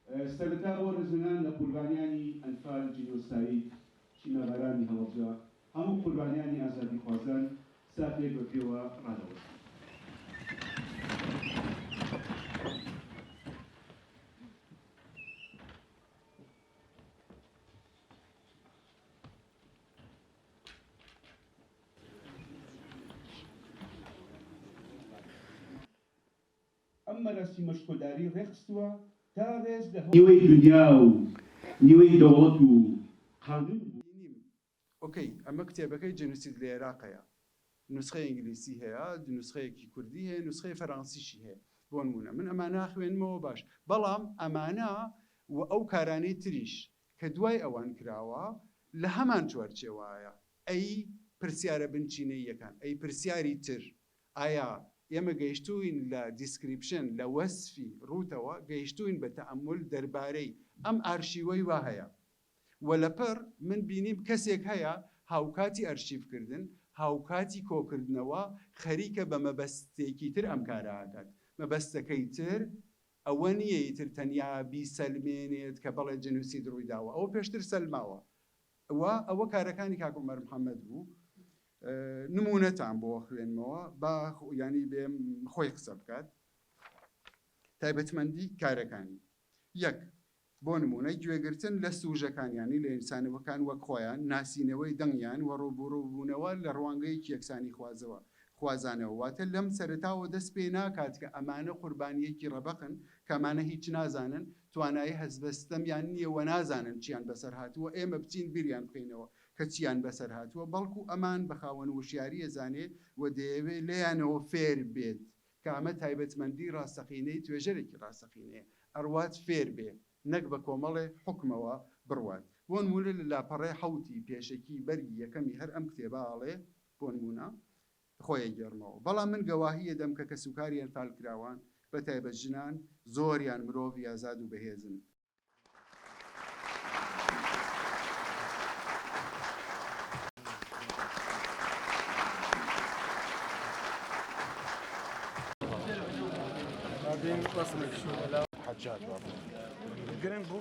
سەرەتا بۆ ڕێزلێنان لە قوربانیانی ئەنفال جینۆساید چینەبەرانی هەڵەبجە هەموو قوربانیانی ئازادی خوازان سافێک بە پێوە ڕادەوەستن. ئەم مەراسی مەشکۆداری ڕێخستووە تا ڕێز لە نیوەی دنیا و نیوەی دەوڵەت و قانون ئۆکەی ئەمە کتێبەکەی جنووسید لە عێراقەیە، نوسخەی ئینگلیسی هەیە، نوسخەیەکی کوردی هەیە، نوسخەی فەڕەنسیشی هەیە. بۆ نمونە من ئەمانە خوێنمەوە باش، بەڵام ئەمانە و ئەو کارانەی تریش کە دوای ئەوان کراوە لە هەمان چوەرچێوایە. ئەی پرسیارە بنچینەی یەکان، ئەی پرسیاری تر، ئایا ئێمە گەیشتوین لە دیسکریپشن لە وەسفی ڕووتەوە گەیشتوین بە تەئەمل دەربارەی ئەم ئارشیوەی وا هەیە و لەپەر من بینیم کەسێک هەیە هاوکاتی ئەرشیڤکردن، هاوکاتی کۆکردنەوە خەریکە بە مەبەستێکی تر ئەم کارەکات. مەبەستەکەی تر ئەوە نییە ئیتر تەنیا بیسەلمێنێت کە بەڵێ جنووسید ڕوویداوە، ئەوە پێشتر سەلماوە. ئەوە کارەکانی کاک عومەر محەممەد بوو. نمونەتان بۆ خوێنمەوە با ینی بێم خۆی قسە بکات. تایبەتمەندی کارەکانی یەک بۆ نمونەی گوێگرتن لە سوژەکانیانی لە ئینسانەوەکان وەک خۆیان، ناسینەوەی دەنگیان و ڕووبوونەوە لە ڕوانگەیەکی یەکسانی خوازانەوە. واتە لەم سەرەتاوە دەست پێ ناکات کە ئەمانە قوربانیەکی ڕەبەقن کە ئەمانە هیچ نازانن، توانایی هەزبەستەمیان نییە و نازانن چیان بەسەر هاتووە، ئێمە بچین بیریان بکەینەوە کە چیان بەسەر هاتووە، بەڵکو ئەمان بەخاوەن وشیاریە زانێ و دەیەوێت لێیانەوە فێر بێت کە ئەمە تایبەتمەندی ڕاستەقینەی توێژەرێکی ڕاستەقینەیە، ئەڕوات فێر بێ نەک بە کۆمەڵێ حکمەوە بڕوات. بۆ نمونە لە لاپەڕێ حەوتی پێشەکی بەرگی یەکەمی هەر ئەم کتێباڵێ بۆ نمونە خۆیە گێڕمەوە. بەڵام من گەواهیە دەم کە کەسوکاریان پالکراوان بە تایبەت ژنان زۆریان مرۆڤی ئازاد و بەهێزن. بعدين وصلك شو لا حجاج بابا قرن بو